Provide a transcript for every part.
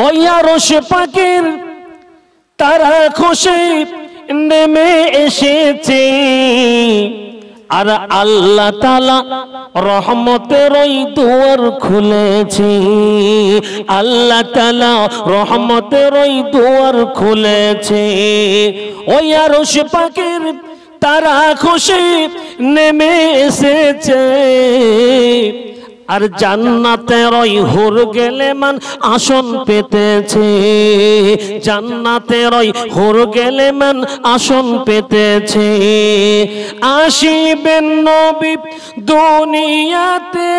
ওই আরশ পাকের তারা খসে নেমে এসেছে, আর আল্লাহ তাআলা রহমতের ওই দুয়ার খুলেছে, আল্লাহ তাআলা রহমতের ওই দুয়ার খুলেছে। ওই আরশ পাকের তারা খসে নেমে এসেছে, আর জান্নাতের ওই হুর গেলেমান আসন পেতেছে, জান্নাতের ওই হুর গেলেমান আসন পেতেছে। আসিবেন নবী দুনিয়াতে,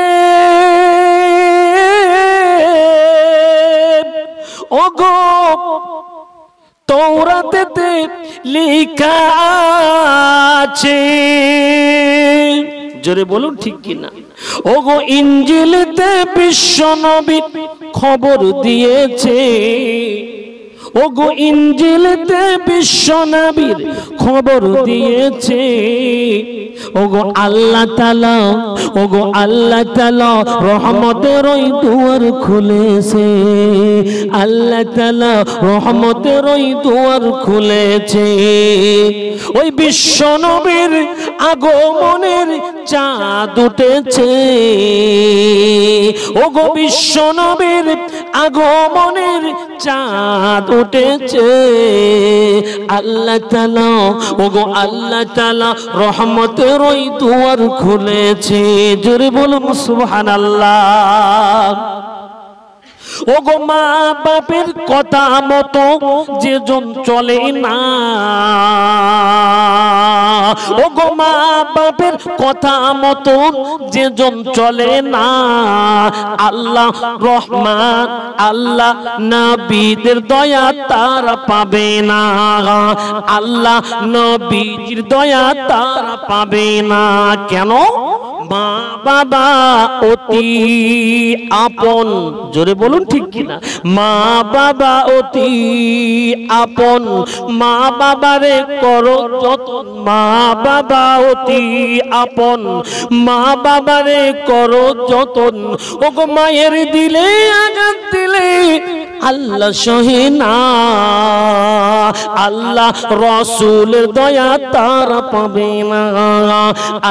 ওগো তাওরাতেতে লেখা আছে, জোরে বলুন ঠিক কিনা। ওগো ইনজিলেতে বিশ্ব নবী খবর দিয়েছে, ওগো ইনজিলেতে বিশ্ব নবীর খবর দিয়েছে। ওগো আল্লাহ তাআলা, ওগো আল্লাহ তাআলা রহমতের ওই দুয়ার খুলেছে, আল্লাহ তাআলা রহমতের ওই দুয়ার খুলেছে। ওই বিশ্ব নবীর আগমনের চাঁদ উঠেছে, ওগো বিশ্ব নবীর আগমনের চাঁদ উঠেছে। আল্লাহ তাআলা, ওগো আল্লাহ তাআলা রহমতের ওই দুয়ার খুলেছে, জোরে বলুন সুবহানাল্লাহ। ওগো মা বাপের কথা মতো যেজন চলে না, ওগো মা বাপের কথা মতো যেজন চলে না, আল্লাহ রহমান আল্লাহ নবীদের দয়া তারা পাবে না, আল্লাহ নবীর দয়া তারা পাবে না। কেন? মা বাবা অতি আপন, জোরে বলুন ঠিক কিনা। মা বাবা অতি আপন, মা বাবারে করো যতন, মা বাবা অতি আপন, মা বাবারে করো যতন। ওগো মায়ের দিলে আঘাত দিলে আল্লাহ সহে না, আল্লাহ রসুলের দয়া তারা পাবে না,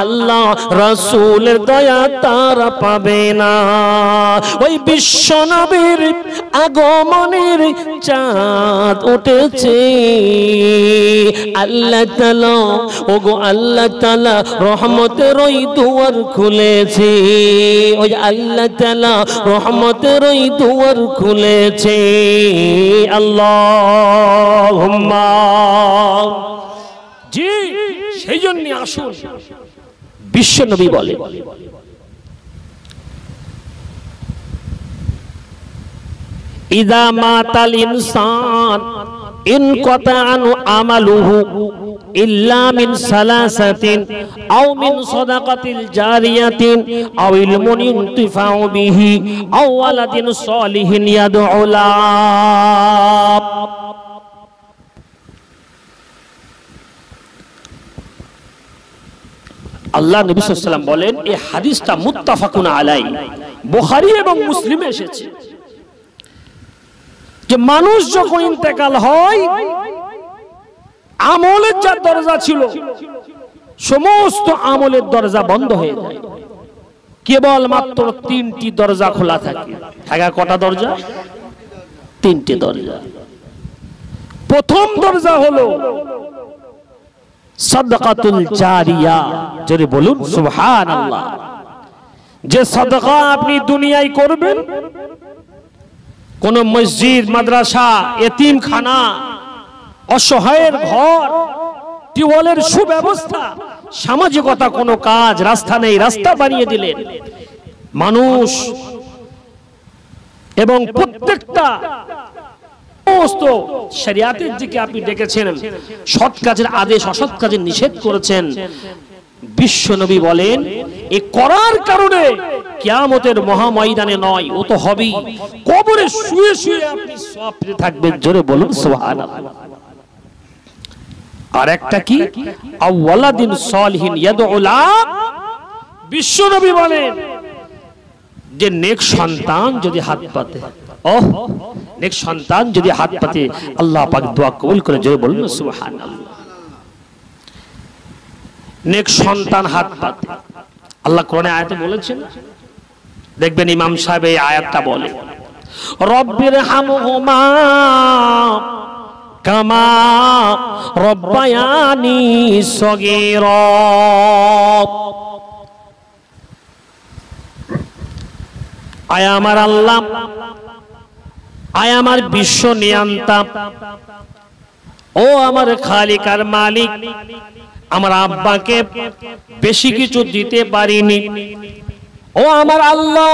আল্লাহ রসুলের দয়া তারা পাবে না। ওই বিশ্ব নবীর আগমনের চাঁদ উঠেছে, আল্লাহ তাআলা, ওগো আল্লাহ তাআলা রহমতের ওই দুয়ার খুলেছে, ওই আল্লাহ তাআলা রহমতের ওই দুয়ার খুলেছে। আল্লাহুম্মা, জি সেই জন্য আসুন বিশ্ব নবী বলে, ইদা মাতাল ইনসান ইনকাতা আনহু আমালুহু ইল্লা মিন সালাসাতিন আও মিন সাদাকাতিল জারিয়াতিন আও ইলমুন ইনতিফাউ বিহি আও ওয়ালাদিন সালিহিন ইয়াদউ লাহ। আল্লাহ নবী সাল্লাল্লাহু আলাইহি ওয়াসাল্লাম বলেন, এই হাদিসটা মুত্তাফাকুন আলাই, বুখারী এবং মুসলিমে এসেছে, যে মানুষ যখন ইন্তেকাল হয় আমলের যা দরজা ছিল সমস্ত আমলের দরজা বন্ধ হয়ে যায়, কেবল মাত্র তিনটি দরজা খোলা থাকে। থাকে কটা দরজা? তিনটি দরজা। প্রথম দরজা হলো সাদকাতুল জারিয়া, জোরে বলুন সুবহানাল্লাহ। যে সাদকা আপনি দুনিয়ায় করবেন, কোন মসজিদ, মাদ্রাসা, এতিমখানা, অসহায়ের ঘর, টিউবওয়েলের সুব্যবস্থা, সামাজিকতা কোনো কাজ, রাস্তা নেই, রাস্তা বানিয়ে দিলেন মানুষ, এবং প্রত্যেকটা সমস্ত শরিয়াতের দিকে আপনি ডেকেছেন, সৎ কাজের আদেশ, অসৎ কাজের নিষেধ করেছেন। বিশ্ব নবী বলেন, এই করার কারণে কিয়ামতের মহাময়দানে নয়, ও তো হবেই, কবরে শুয়ে শুয়ে আপনি সওয়াব পেতে থাকবেন। জোরে বলুন সুবহানাল্লাহ। আর একটা কি? আওয়ালাদিন সালিহিন ইয়াদউ লাহ। বিশ্ব নবী বলেন যে নেক সন্তান যদি হাত পাতে, ওহ নেক সন্তান যদি হাত পাতে আল্লাহ পাক দোয়া কবুল করে, জোরে বলুন সুবহানাল্লাহ। নেক সন্তান হাত পাতে আল্লাহ কোরআনে আয়াতে বলেছেন, দেখবেন ইমাম সাহেব এই আয়াতটা বলে, রব্বির হামহুমা কামা রব্বায়ানি সগীরা। আয় আমার আল্লাহ, আয় আমার বিশ্ব নিয়ন্তা, ও আমার খালিক আর মালিক, আমার আব্বাকে বেশি কিছু দিতে পারিনি। ও আমার আল্লাহ,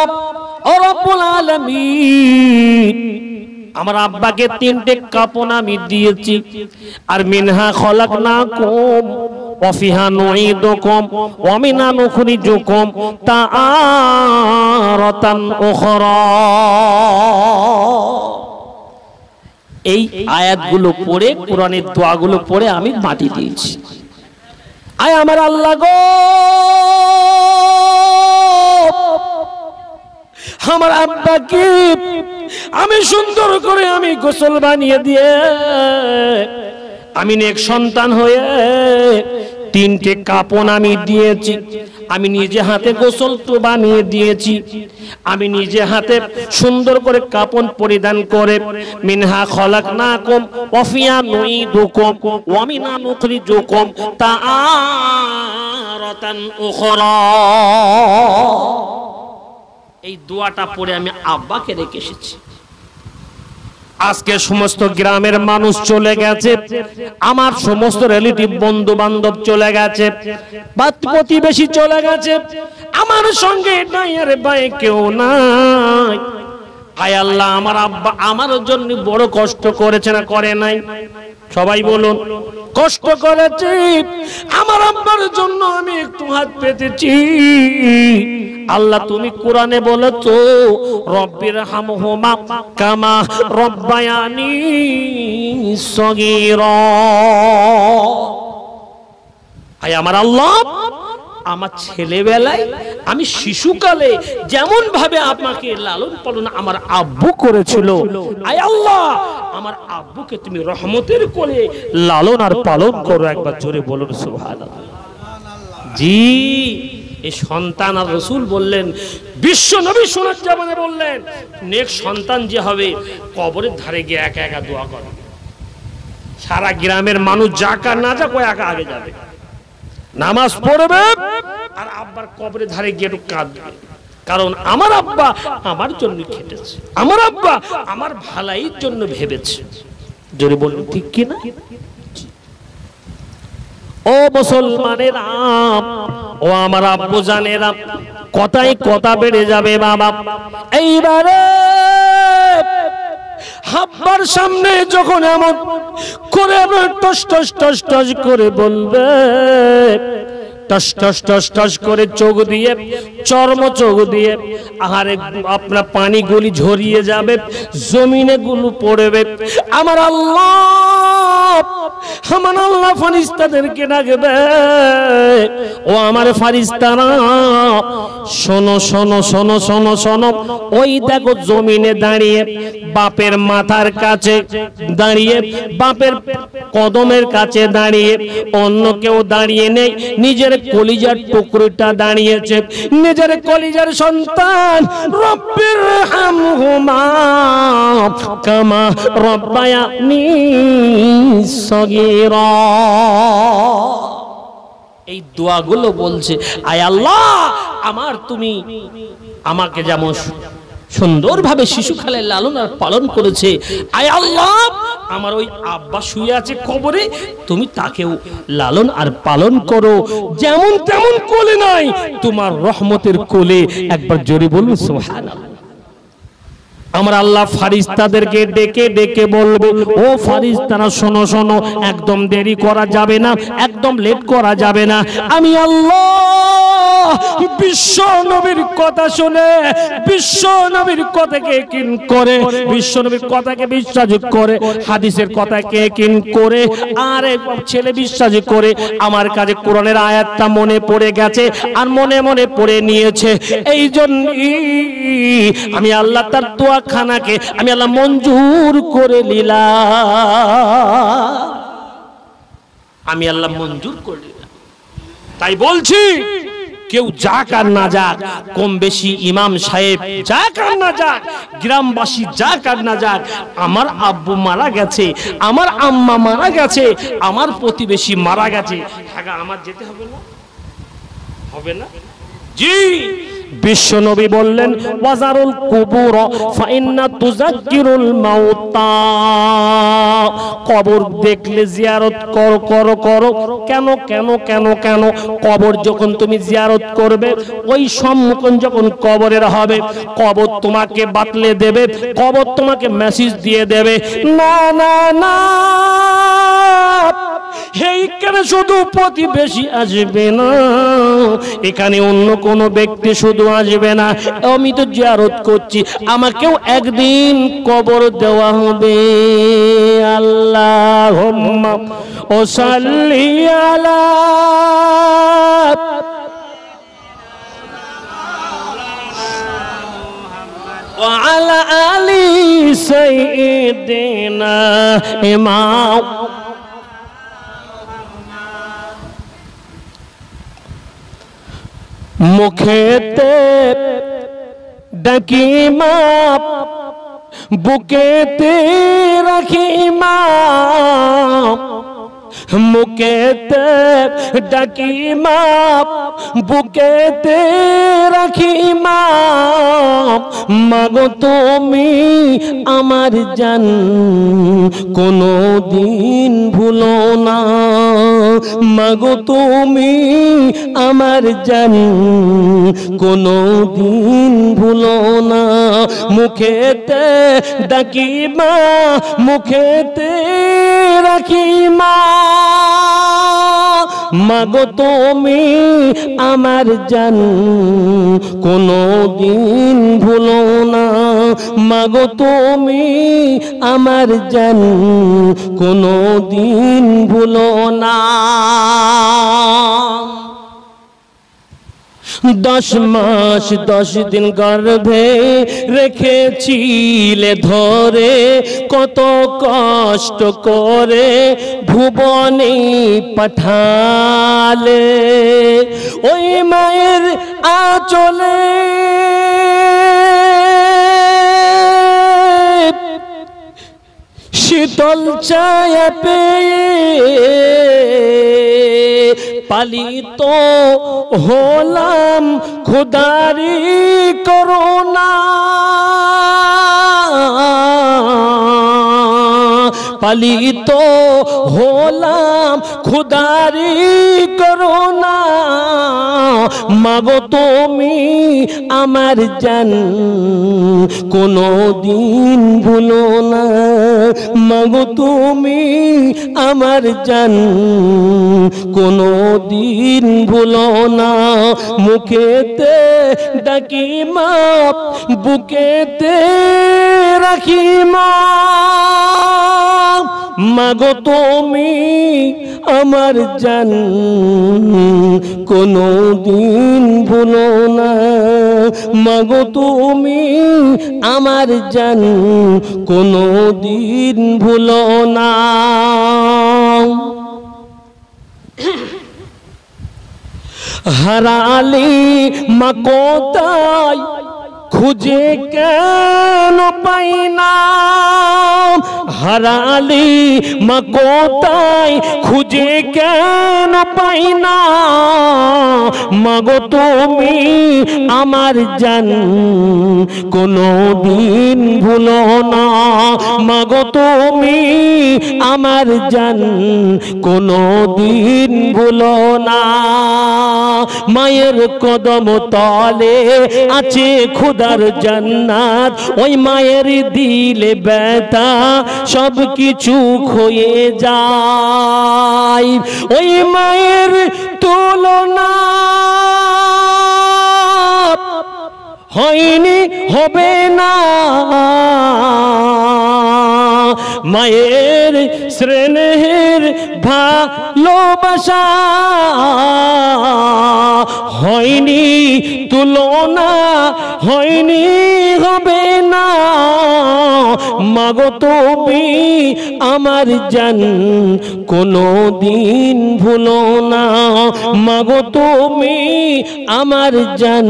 ও রব্বুল আলামিন, আমার আব্বাকে 3টে কাপন আমি দিয়েছি। আর মিনহা খলাকনাকুম ওয়া ফিহা নুঈদুকুম ওয়া মিনহা নুখরিজুকুম তাআরাতান উখরা। এই আয়াতগুলো পড়ে, কোরআনের দোয়াগুলো পড়ে আমি মাটি দিয়েছি। আয় আমার আল্লাহ গো, আমার আব্বাকে আমি সুন্দর করে আমি গোসল বানিয়ে দিয়ে, আমি নেক সন্তান হয়ে 3টে কাপন আমি দিয়েছি। আমি নিজে হাতে গোসল তো বানিয়ে দিয়েছি, আমি নিজে হাতে সুন্দর করে কাপন পরিধান করে, মিনহা খলাকনাকুম ওয়া ফিহা নুঈদুকুম ওয়া মিনহা নুখরিজুকুম তাআরাতান উখরা। এই দোয়াটা পড়ে আমি আব্বাকে রেখে এসেছি। আজকে সমস্ত গ্রামের মানুষ চলে গেছে, আমার সমস্ত রিলেটিভ বন্ধু বান্ধব চলে গেছে, প্রতিবেশী চলে গেছে, আমার সঙ্গে নাই আর ভাই কেউ নাই। আয় আল্লাহ, আমার আব্বা আমার জন্য বড় কষ্ট করেছে না করে নাই? সবাই বলুন, কষ্ট করেছি। আমার আব্বার জন্য আমি একটু হাত পেতেছি। আল্লাহ তুমি কোরআনে বলেছো, রব্বির হামহুমা কামা রব্বায়ানি সগীরা। আয় আমার আল্লাহ, আমার ছেলেবেলায় আমি শিশুকালে যেমন ভাবে আপনাকে লালন পালন আমার আব্বু করেছিল, আয় আল্লাহ আমার আব্বুকে তুমি রহমতের কোলে লালন আর পালন করো। একবার জোরে বলুন সুবহানাল্লাহ। জি, এই সন্তান আর রাসূল বললেন, বিশ্ব নবী শোনার জামানে বললেন, নেক সন্তান যে হবে কবরের ধারে গিয়ে একা একা দোয়া করে। সারা গ্রামের মানুষ যাক আর না যাক, ওই একা আগে যাবে, নামাজ পড়বে আর আব্বার কবরের ধারে গিয়ে একটু কাঁদবে। কারণ আমার আব্বা আমার জন্য খেটেছে, আমার আব্বা আমার ভালাইয়ের জন্য ভেবেছে। জোরে বলুন ঠিক কি না? ও মুসলমানেরা, ও আমার আব্বু জানেরা, কথাই কথা বেড়ে যাবে বাবা। এইবারে আব্বার সামনে যখন এমন করে টস টস টস টস করে বলবে, টস টস টস টস করে চোখ দিয়ে, চর্ম চোখ দিয়ে আহারে আপনার পানি গুলি ঝরিয়ে যাবে, জমিনে গুলো পড়বে। আমার আল্লাহ, আমার আল্লাহ ফারিস্তাদেরকে ডাকবে, ও আমার ফারিস্তারা শোনো শোনো শোনো শোনো শোনো। ওই দেখো জমিনে দাঁড়িয়ে, বাপের মাথার কাছে দাঁড়িয়ে, বাপের কদমের কাছে দাঁড়িয়ে, অন্য কেউ দাঁড়িয়ে নেই, নিজের কলিজার টুকরোটা দাঁড়িয়েছে, নিজের কলিজার সন্তান। রব্বির হামহুমা কামা রব্বায়ানি সগীরা। এই দোয়াগুলো বলছে, আয় আল্লাহ আমার তুমি আমাকে যেমন সুন্দরভাবে শিশুকালে লালন আর পালন করেছে, আয় আল্লাহ আমার ওই আব্বা শুয়ে আছে কবরে, তুমি তাকেও লালন আর পালন করো, যেমন তেমন কোলে নাই, তোমার রহমতের কোলে। একবার জোরে বলুন সুবহানাল্লাহ। আমার আল্লাহ ফারিস্তাদেরকে ডেকে ডেকে বলবে, ও ফারিস্তারা শোনো শোনো, একদম দেরি করা যাবে না, একদম লেট করা যাবে না। আমি আল্লাহ বিশ্ব নবীর কথা শুনে, বিশ্ব নবীর কথাকে কিন করে, বিশ্ব নবীর কথাকে বিশ্বাস করে, হাদিসের কথাকে কিন করে, আর ছেলে বিশ্বাস করে আমার কাছে কোরআনের আয়াতটা মনে পড়ে গেছে আর মনে মনে পড়ে নিয়েছে। এই জন্যই আমি আল্লাহ তার দোয়াখানাকে আমি আল্লাহ মঞ্জুর করে নিলাম, আমি আল্লাহ মঞ্জুর করে নিলাম। তাই বলছি কেউ যাক আর না যাক, কম বেশি ইমাম সাহেব যাক আর না যাক, গ্রামবাসী যাক আর না যাক, আমার আব্বু মারা গেছে, আমার আম্মা মারা গেছে, আমার প্রতিবেশী মারা গেছে, আমার যেতে হবে না? হবে না? জি। বিশ্ব নবী বললেন ওয়াজারুল কুবুর ফাইন্না তুযাক্কিরুল মাউতা, কবর দেখলে জিয়ারত করো করো করো। কেন কেন কেন কেন? কবর যখন তুমি জিয়ারত করবে, ওই সম্মুখীন যখন কবরের হবে, কবর তোমাকে বাতলে দেবে, কবর তোমাকে মেসেজ দিয়ে দেবে, না না না, এইখানে শুধু প্রতিবেশী আসবে না, এখানে অন্য কোন ব্যক্তি শুধু আসবে না, আমি তো জিয়ারত করছি, আমাকেও একদিন কবর দেওয়া হবে। আল্লাহুম্মা ও সাল্লি আলা ওয়া আলা আলি সাইয়্যিদিনা ইমাম। মুখেতে ডাকি মা, বুকেতে রাখি মা, মুখেতে ডাকি মা, বুকেতে রাখি মা, মাগো তুমি আমার জান, কোনো দিন ভুলো না, মাগো তুমি আমার জান, কোনো দিন ভুলো না। মুখেতে ডাকি মা, মুখেতে রাখি মা, মাগো তুমি আমার জান, কোনো দিন ভুলো না, মাগো তুমি আমার জান, কোনো দিন ভুলো না। 10 মাস 10 দিন গর্ভে রেখেছিলে ধরে, কত কষ্ট করে ভুবনে পাঠালে, ওই মায়ের আঁচলে শীতল ছায়া পেয়ে পালিত হলাম খোদারি করুণা, পালিত হলাম খোদারি করুণা, মাগো তুমি আমার জান, কোনো দিন ভুলো না, মাগো তুমি আমার জান, কোনো দিন ভুলো না। মুখেতে ডাকি মা, বুকেতে রাখি মা, মাগো তুমি আমার জান, কোনো দিন ভুলো না, মাগো তুমি আমার জান, কোনো দিন ভুলো না। হারালি মা কোথায় খুঁজে কেন পাই না, হারালি মা কোথায় খুঁজে কেন পাই না, মাগো তুমি আমার জান, কোনো দিন ভুলো না, মাগো তুমি আমার জান, কোনো দিন ভুলো না। মায়ের কদম তলে আছে খুদার জান্নাত, ওই মায়ের দিলে ব্যথা সব কিছু ক্ষয়ে যায়, ওই মায়ের তুলনা হয়নি হবে না, মায়ের স্নেহের ভালোবাসা হয়নি তুলনা, হয়নি হবে না। মাগো তুমি আমার জান, কোনো দিন ভুলো না। মাগো তুমি আমার জান,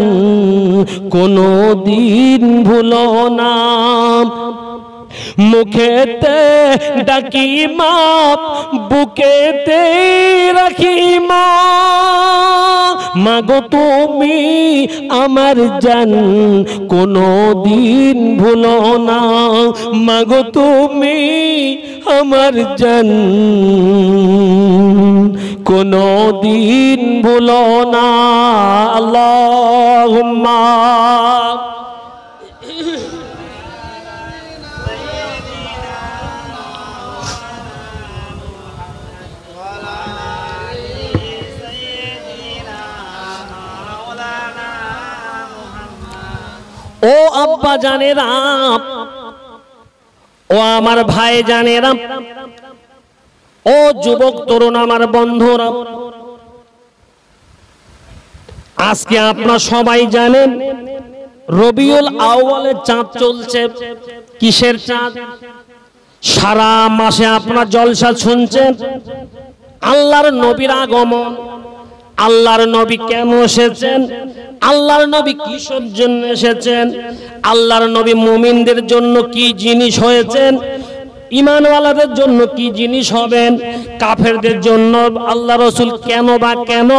কোনো দিন ভুলো না। মুখেতে ডাকি মা, বুকেতে রাখি মা। মাগো তুমি আমার জান, কোনো দিন ভুলো না। মাগো তুমি আমার জান, কোনো দিন ভুলো না। আল্লাহুম্মা ও আব্বা জানেরা, ও আমার ভাই জানেরা, ও যুবক তরুণ আমার বন্ধুরা, আজকে আপনারা সবাই জানেন রবিউল আউয়ালের চাঁদ চলছে। কিসের চাঁদ? সারা মাসে আপনারা জলসা শুনছেন, আল্লাহর নবীর আগমন, আল্লাহর নবী কেন এসেছেন, আল্লাহর নবী কিসের জন্য এসেছেন, আল্লাহর নবী মুমিনদের জন্য কি জিনিস হয়েছেন, ঈমানওয়ালাদের জন্য কি জিনিস হবেন, কাফেরদের জন্য আল্লাহ রাসূল কেন বা কেন।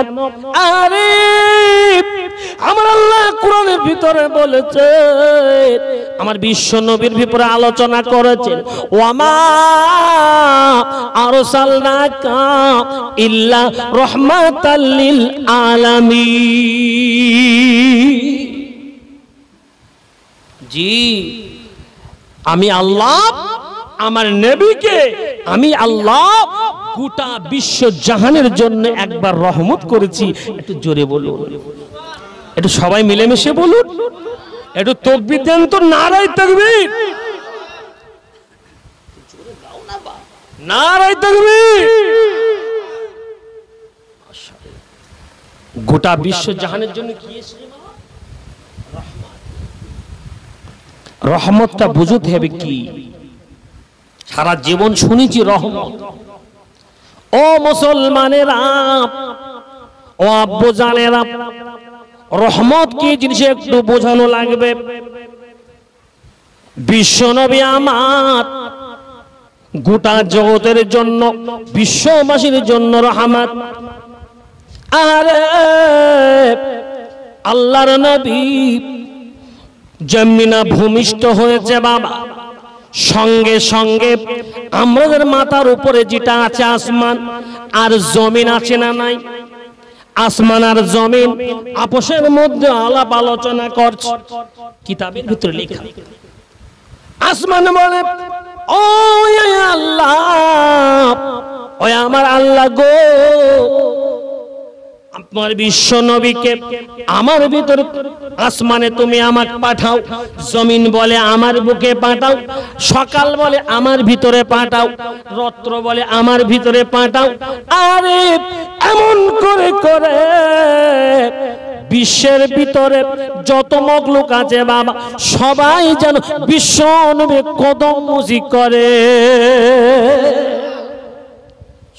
আরে আমার আল্লাহ কোরআনের ভিতরে বলেছে, আমার বিশ্ব নবীর ভিতরে আলোচনা করেছেন, ওয়ামা আরসালনাকা ইল্লা রাহমাতাল লিল আলামিন। জি, আমি আল্লাহ আমার নবীকে, আমি আল্লাহ গোটা বিশ্ব জাহানের জন্য একবার রহমত করেছি। একটু জোরে বলুন, একটু সবাই মিলেমিশে বলুন, একটু তাকবীর দেন তো, নারায়ে তাকবীর, নারায়ে তাকবীর। গোটা বিশ্ব জাহানের জন্য কি এসেছে? রহমতটা বুঝতে হবে কি। সারা জীবন শুনেছি রহমত। ও মুসলমানেরা, ও আব্বু জানেরা, রহমত কি জিনিস একটু বোঝানো লাগবে। বিশ্ব নবী আমার গোটা জগতের জন্য, বিশ্ববাসীর জন্য রহমত। আরে আল্লাহর নবী জমিনা ভূমিষ্ঠ হয়েছে বাবা, সঙ্গে সঙ্গে আমাদের মাথার উপরে যেটা আছে আসমান আর জমিন আছে না নাই? আসমান আর জমিন আপসের মধ্যে আলাপ আলোচনা করছে, কিতাবের ভিতরে লেখা। আসমান বলে, ও আল্লাহ, ও আমার আল্লাহ গো, আপনার বিশ্ব নবীকে আমার ভিতরে আসমানে তুমি আমাকে পাঠাও। জমিন বলে আমার বুকে পাঠাও, সকাল বলে আমার ভিতরে পাঠাও, রাত্র বলে আমার ভিতরে পাঠাও। আরে এমন করে করে বিশ্বের ভিতরে যত মখলুক আছে বাবা, সবাই যেন বিশ্ব নবী কদম মুজি করে।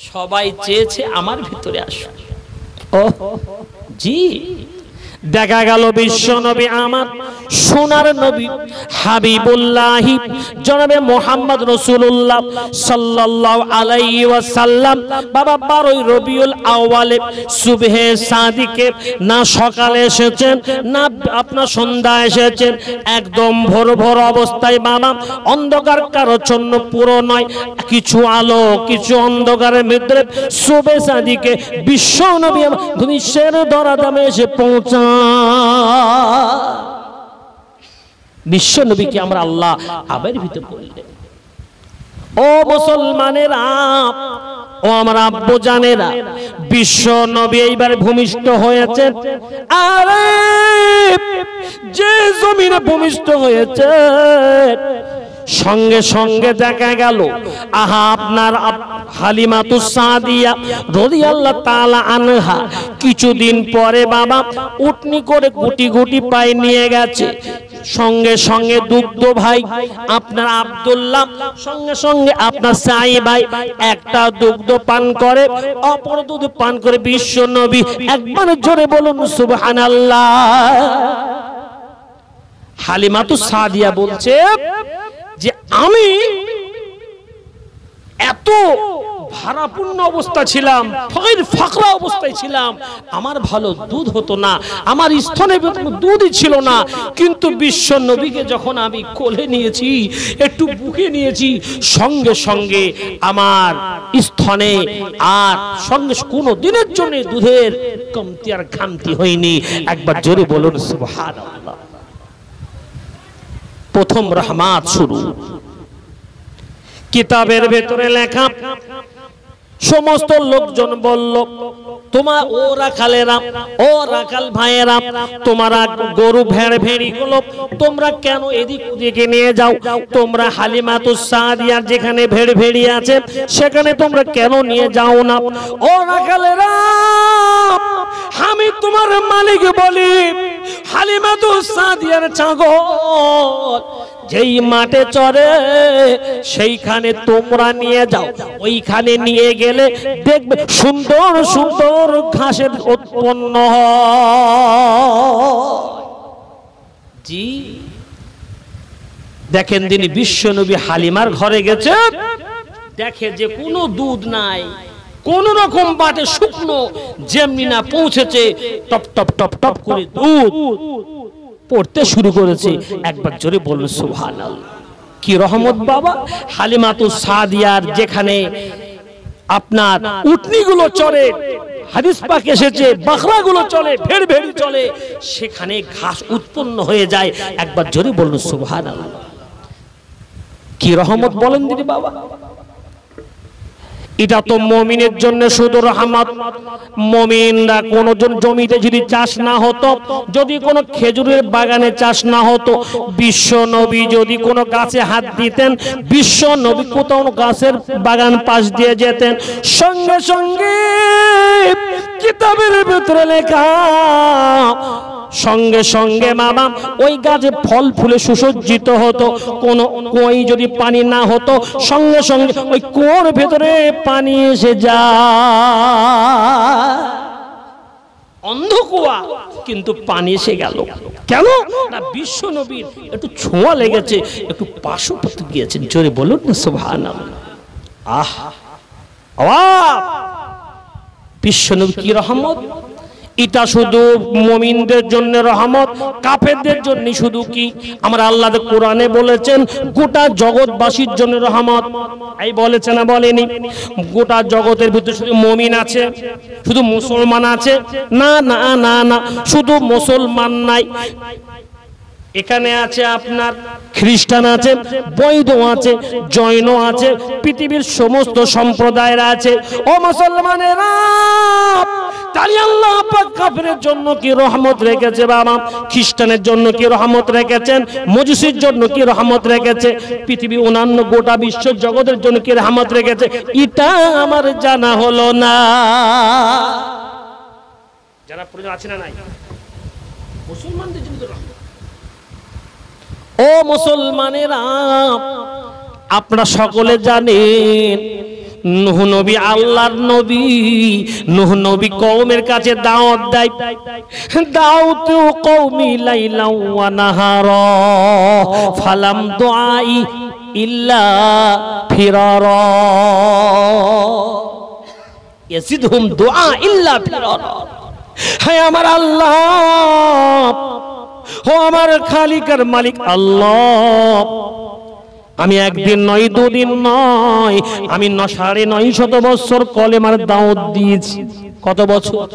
সবাই চেয়েছে আমার ভিতরে আসো। ও জি, দেখা গেল বিশ্ব নবী আমার সোনার নবী হাবিবুল্লাহ জনাবে মুহাম্মদ রাসূলুল্লাহ সাল্লাল্লাহু আলাইহি ওয়াসাল্লাম বাবা 12 রবিউল আউয়ালে সুবহে সাদিকে না সকালে এসেছেন না আপনার সন্ধ্যা এসেছেন, একদম ভোর ভোর অবস্থায় বাবা, অন্ধকার কারো জন্য পুরো নয়, কিছু আলো কিছু অন্ধকারের মধ্যে সুবহে সাদিকে বিশ্ব নবী ধনিশের দরাদামে এসে পৌঁছা। বিশ্ব নবীকে আমরা আল্লাহ আবার ভিতরে বললেন। ও মুসলমানেরা, ও ও আমার আব্বু জানেরা, বিশ্ব নবী এইবার ভূমিষ্ঠ হয়েছে। আরে যে জমিনে ভূমিষ্ঠ হয়েছে সঙ্গে সঙ্গে দেখা গেল আপনার হালিমাতুস সাদিয়া রাদিয়াল্লাহু তাআলা আনহা কিছুদিন পরে বাবা উটনি করে গুটি গুটি পায়ে নিয়ে গেছে। সঙ্গে সঙ্গে দুগ্ধ ভাই আপনার আব্দুল্লাহ সঙ্গে সঙ্গে আপনার সাই ভাই একটা দুগ্ধ পান করে, অপর দুধ পান করে বিশ্ব নবী একবার জোরে বলুন সুবহানাল্লাহ। হালিমাতুস সাদিয়া বলছে যে আমি এত ভারাপূর্ণ অবস্থা ছিলাম, ফকির ফাকরা অবস্থায় ছিলাম, আমার ভালো দুধ হতো না, আমার স্তনে দুধই ছিল না। কিন্তু বিশ্ব নবীকে যখন আমি কোলে নিয়েছি, একটু বুকে নিয়েছি, সঙ্গে সঙ্গে আমার স্তনে আর সঙ্গে কোনো দিনের জন্য দুধের কমতি আর খামতি হয়নি। একবার জোরে বলুন সুবহানাল্লাহ। প্রথম রহমত শুরু। কিতাবের ভেতরে লেখা, সমস্ত লোকজন বলল তোমার ও রাখালেরা, ও রাখাল ভাইয়েরা, তোমরা গরু ভেড় ভেড়ি গুলো তোমরা কেন এদিক ওদিকে নিয়ে যাও? তোমরা হালিমাতুস সাদিয়ার যেখানে ভেড় ভেড়ি আছে সেখানে তোমরা কেন নিয়ে যাও না? ও রাখালেরা, আমি তোমার মালিক বলি, হালিমাতুস সাদিয়ার ছাগল যেই মাঠে চরে সেইখানে তোমরা নিয়ে যাও। ওইখানে নিয়ে গেলে দেখবে সুন্দর সুন্দর ঘাসের উৎপন্ন জি। দেখেন তিনি বিশ্ব নবী হালিমার ঘরে গেছে, দেখে যে কোনো দুধ নাই, কোন রকম বাটে শুকনো যেমনি না পৌঁছেছে, টপ টপ টপ টপ করে দুধ পড়তে শুরু করেছে। একবার জোরে বলুন সুবহানাল্লাহ। কি রহমত বাবা! হালিমাতুস সাদিয়ার যেখানে আপনার উটনিগুলো চলে, হাদিস পাক এসেছে বকরাগুলো চলে, ভেড় ভেড়ি চলে, সেখানে ঘাস উৎপন্ন হয়ে যায়। একবার জোরে বলুন সুবহানাল্লাহ। কি রহমত বলেন দিদি বাবা! এটা তো মুমিনের জন্য শুধু রহমত। মুমিনরা কোন জমিতে যদি চাষ না হতো, যদি কোনো খেজুরের বাগানে চাষ না হতো, বিশ্ব নবী যদি কোনো গাছে হাত দিতেন, বিশ্ব নবী কোথাও গাছের বাগান পাশ দিয়ে যেতেন, সঙ্গে সঙ্গে কিতাবের ভিতরে লেখা সঙ্গে সঙ্গে মামা ওই গাছে ফল ফুলে সুসজ্জিত হতো। কোন কুয়োয় যদি পানি না হতো, সঙ্গে সঙ্গে ওই কুয়োর ভেতরে পানি এসে যায়। অন্ধ কুয়া কিন্তু পানি এসে গেল কেন? না বিশ্ব নবীর একটু ছোঁয়া লেগেছে, একটু পাশে গিয়েছেন। জোরে বলুন না সুবহানাল্লাহ। আহ আওয়াজ! বিশ্ব নবী কি রহমত! এটা শুধু মুমিনদের জন্য রহমত, কাফেরদের জন্য শুধু কি? আমরা আল্লাহ কোরআনে বলেছেন গোটা জগৎবাসীর জন্য রহমত। এই বলেছে না বলেনি? গোটা জগতের ভিতরে শুধু মুমিন আছে, শুধু মুসলমান আছে? না না না না, শুধু মুসলমান নাই, এখানে আছে আপনার খ্রিস্টান আছে, বৌদ্ধ আছে, জৈন আছে, পৃথিবীর সমস্ত সম্প্রদায়ের আছে। ও মুসলমানেরা, তাই আল্লাহ পাক কাফেরের জন্য কি রহমত রেখেছে বাবা? খ্রিস্টানের জন্য কি রহমত রেখেছেন? মজুসির জন্য কি রহমত রেখেছে? পৃথিবী অন্যান্য গোটা বিশ্ব জগতের জন্য কি রহমত রেখেছে? এটা আমার জানা হলো না। যারা প্রয়োজন আছে না নাই? মুসলমানদের জন্য রহমত। ও মুসলমানেরা, আপনারা সকলে জানেন নূহ নবী আল্লাহর নবী। নূহ নবী কওমের কাছে দাওয়াত দেয়, দাউতু কওমি লাইলা ওয়া নাহারা ফালাম দুআই ইল্লা ফিরারা, ইয়াজিদহুম দুআ ইল্লা ফিরারা। হে আমার আল্লাহ, ও আমার খালিকার মালিক আল্লাহ, আমি একদিন নয়, দুদিন নয়, আমি ৯৫০ বছর কলেমার দাওয়াত দিয়েছি। কত বছর?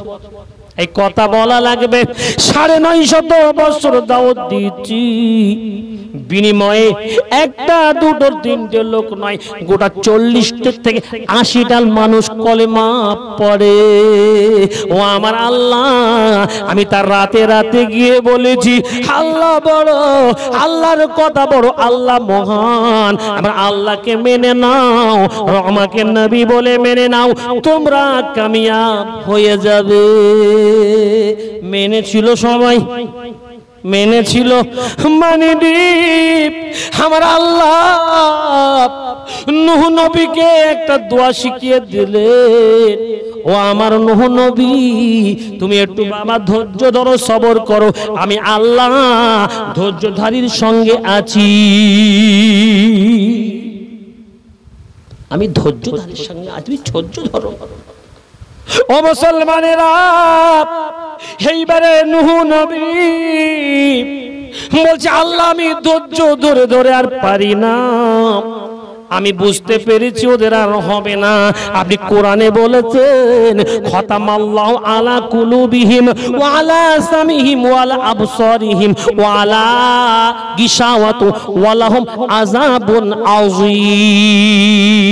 এই কথা বলা লাগবে। ৯৫০ বছর দাওয়াত দিয়েছি, বিনিময়ে একটা দুটো তিনটে লোক নয়, গোটা 40 থেকে 80টা মানুষ কলেমা পড়ে। ও আমার আল্লাহ, আমি তার রাতে রাতে গিয়ে বলেছি আল্লাহ বড়, আল্লাহর কথা বড়, আল্লাহ মহান, আমার আল্লাহকে মেনে নাও, আমাকে নবী বলে মেনে নাও, তোমরা কামিয়াব হয়ে যাবে। মেনেছিল সবাই, মেনেছিল। মানিদীপ আমার আল্লাহ নূহ নবীকে একটা দোয়া শিখিয়ে দিলেন, ও আমার নূহ নবী তুমি একটু বাবা ধৈর্য ধরো, সবর করো, আমি আল্লাহ ধৈর্যধারীর সঙ্গে আছি, আমি ধৈর্যধারীর সঙ্গে আছি, তুমি ধৈর্য ধরো। ও মুসলমানেরা, এইবারে নূহ নবী বলছে আল্লাহ আমি ধৈর্য ধরে ধরে আর পারি না, আমি বুঝতে পেরেছি ওদের আর হবে না। আপনি কোরআনে বলেছেন খতামাল্লাহু আলা কুলুবিহিম ওয়া আলা সামিহিম ওয়া আলা আবসারিহিম ওয়া আলা গিশাওয়াতু ওয়া লাহুম আযাবুন আযীম।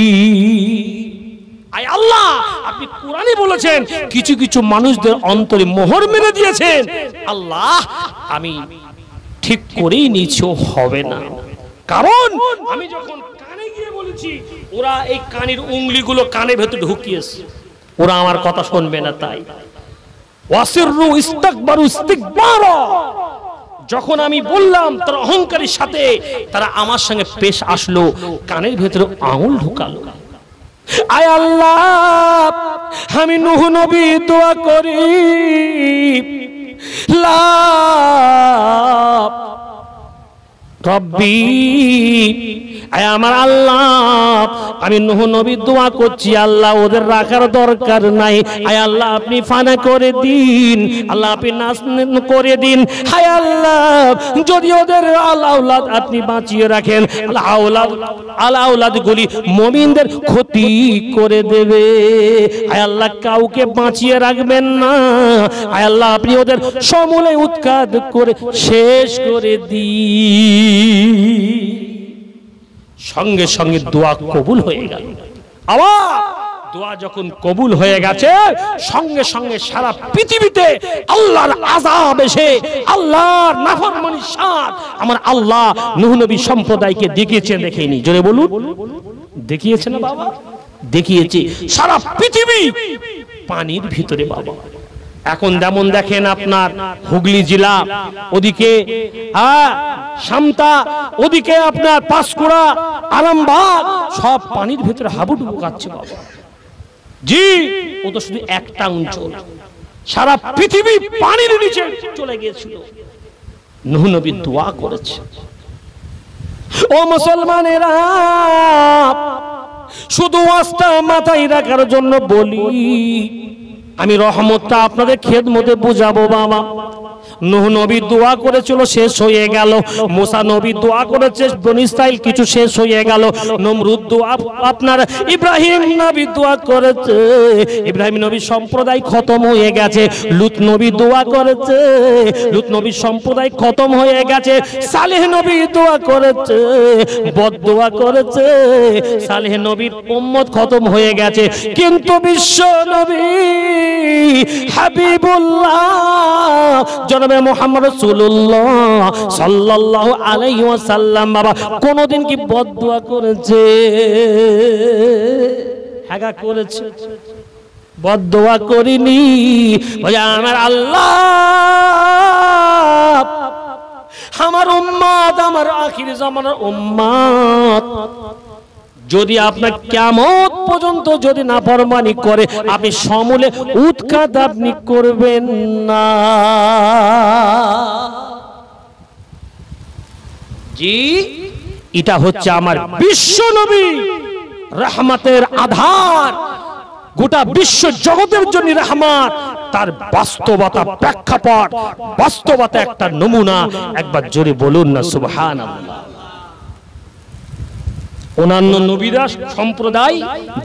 আয় আল্লাহ, আপনি কোরআনে বলেছেন কিছু কিছু মানুষদের অন্তরে মোহর মেরে দিয়েছেন। আল্লাহ আমি ঠিক করেই নিছো, হবে না, কারণ আমি যখন কানে গিয়ে বলেছি ওরা এই কানের উঙ্গলিগুলো কানে ভেতরে ঢুকিয়েছে, ওরা আমার কথা শুনবে না, তাই ওয়াসিররু ইস্তাকবারু ইস্তিকবারা, যখন আমি বললাম তার অহংকারের সাথে তারা আমার সঙ্গে পেশ আসলো, কানের ভেতরে আঙুল ঢুকালো। আয় আল্লাহ, আমি নূহ নবী দোয়া করি লা রব্বি, আয় আমার আল্লাহ আমি নূহ নবী দোয়া করছি, আল্লাহ ওদের রাখার দরকার নাই, আয় আল্লাহ আপনি ফানা করে দিন, আল্লাহ আপনি নাশ করে দিন, হায় আল্লাহ যদি ওদের আলাউলাদ আপনি বাঁচিয়ে রাখেন, আলাউলাদ গুলি মুমিনদের ক্ষতি করে দেবে, আয় আল্লাহ কাউকে বাঁচিয়ে রাখবেন না, আয় আল্লাহ আপনি ওদের সমূলে উৎখাত করে শেষ করে দিন। সঙ্গে সঙ্গে দোয়া কবুল হয়ে গেল। আবার দোয়া যখন কবুল হয়ে গেছে, সঙ্গে সঙ্গে সারা পৃথিবীতে আল্লাহর আযাব এসে আল্লাহর নাফরমানির স্বাদ আমার আল্লাহ নূহ নবী সম্প্রদায়কে দেখিয়েছেন। দেখেনি? জোরে বলুন, দেখিয়েছে না বাবা? দেখিয়েছে। সারা পৃথিবী পানির ভিতরে বাবা। এখন যেমন দেখেন আপনার হুগলি জেলা, ওদিকে সামতা, ওদিকে আপনার পাঁশকুড়া, আরামবাগ, সব পানির ভিতরে হাবুডুবু কাচ্ছে বাবা। জি, ও তো শুধু একটা অঞ্চল, সারা পৃথিবী পানির নিচে চলে গিয়েছিল। নূহ নবী দোয়া করেছে। ও মুসলমানেরা, শুধু ওয়াজটা মাথায় রাখার জন্য বলি, আমি রহমতটা আপনাদের খেদমতে বুঝাবো বাবা। নূহ নবী দোয়া করেছিল, শেষ হয়ে গেল। মুসা নবী দোয়া করেছে, বনী ইসরাইল কিছু শেষ হয়ে গেল। নমরুদ দোয়া, আপনার ইব্রাহিম নবী দোয়া করেছে, ইব্রাহিম নবী সম্প্রদায় খতম হয়ে গেছে। লুত নবী দোয়া করেছে, লুত নবী সম্প্রদায় খতম হয়ে গেছে। সালেহ নবী দোয়া করেছে, বদদোয়া করেছে, সালেহ নবীর উম্মত খতম হয়ে গেছে। কিন্তু বিশ্ব নবী হাবিবুল্লাহ জনাবে মুহাম্মদ রাসূলুল্লাহ সাল্লাল্লাহু আলাইহি ওয়াসাল্লাম বাবা কোনদিন কি বদদুয়া করেছে? হ্যাঁ করেছে, বদদুয়া করিনি। বলে আমার আল্লাহ, আমার উম্মত, আমার আখির জামানার উম্মত যদি আপনার কিয়ামত পর্যন্ত যদি নাফরমানি করে, আপনি সমূলে উৎখাত আপনি করবেন না। জি, এটা হচ্ছে আমার বিশ্ব নবী, রহমতের আধার, গোটা বিশ্ব জগতের জন্য রহমত। তার বাস্তবতা প্রেক্ষাপট, বাস্তবতা একটা নমুনা। একবার জোরে বলুন না সুবহানাল্লাহ। অন্যান্য নবীরা সম্প্রদায়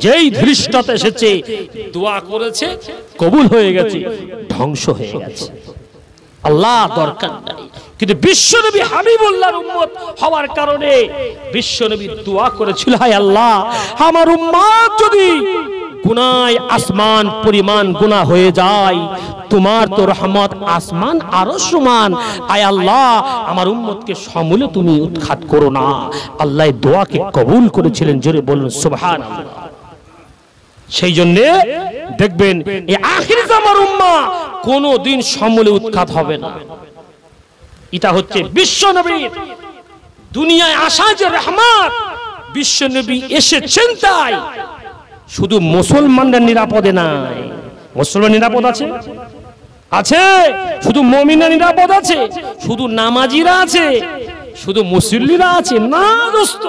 যেই ধৃষ্টতা এসেছে, দোয়া করেছে, কবুল হয়ে গেছে, ধ্বংস হয়ে গেছে। আল্লাহ দরকার নাই। কিন্তু বিশ্বনবী হাবিবুল্লাহর উম্মত হওয়ার কারণে বিশ্বনবী দোয়া করেছিল, হায় আল্লাহ, আমার উম্মত যদি গুনায় আসমান পরিমাণ গুনাহ হয়ে যায়, তোমার তো রহমত আসমান আরো সমান, আয় আল্লাহ আমার উম্মতকে সমূলে তুমি উৎখাত করো না। আল্লাহ দোয়াকে কবুল করেছিলেন, জোরে বলুন সুবহানাল্লাহ। সেই জন্য দেখবেন এই আখির জামার উম্মাহ কোনদিন সমূলে উৎখাত হবে না। এটা হচ্ছে বিশ্বনবীর দুনিয়ায় আসা যে রহমত, বিশ্বনবী এসেছেন তাই শুধু মুসলমানরা নিরাপদে নাই। মুসলমান নিরাপদ আছে? আছে। শুধু মুমিনরা নিরাপদ আছে? শুধু নামাজিরা আছে? শুধু মুসল্লিরা আছে? না দোস্ত,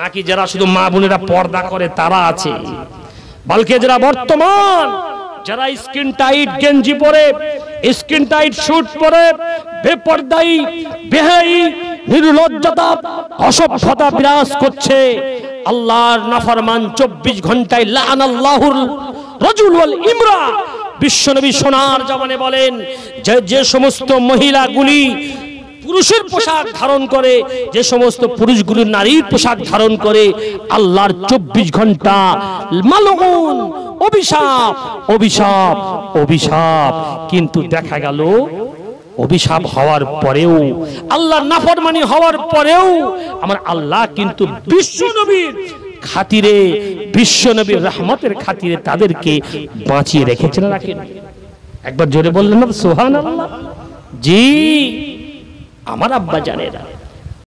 নাকি যারা শুধু মা বোনেরা পর্দা করে তারা আছে? বলকে যারা বর্তমান যারা স্কিন টাইট গেঞ্জি পরে, স্কিন টাইট শুট পরে, বেপরদাই বেহাই নির্লজ্জতা অসভ্যতা বিরাজ করছে, আল্লাহর নাফরমান 24 ঘন্টায় লাআনাল্লাহুর রাজুল ওয়াল ইমরা। বিশ্বনবী সোনার জবানে বলেন যে সমস্ত মহিলাগুলি পুরুষের পোশাক ধারণ করে, যে সমস্ত পুরুষগুলি নারীর পোশাক ধারণ করে, আল্লাহর 24 ঘন্টা মালউন, অভিশাপ অভিশাপ অভিশাপ। কিন্তু দেখা গেল অভিশাপ হওয়ার পরেও, আল্লাহর নাফরমানি হওয়ার পরেও আমার আল্লাহ কিন্তু বিশ্বনবীর খাতিরে, বিশ্বনবীর রহমতের খাতিরে তাদেরকে বাঁচিয়ে রেখেছেন, রাখেন। একবার জোরে বললেন না সুবহানাল্লাহ? জি আমার আব্বা জানেরা,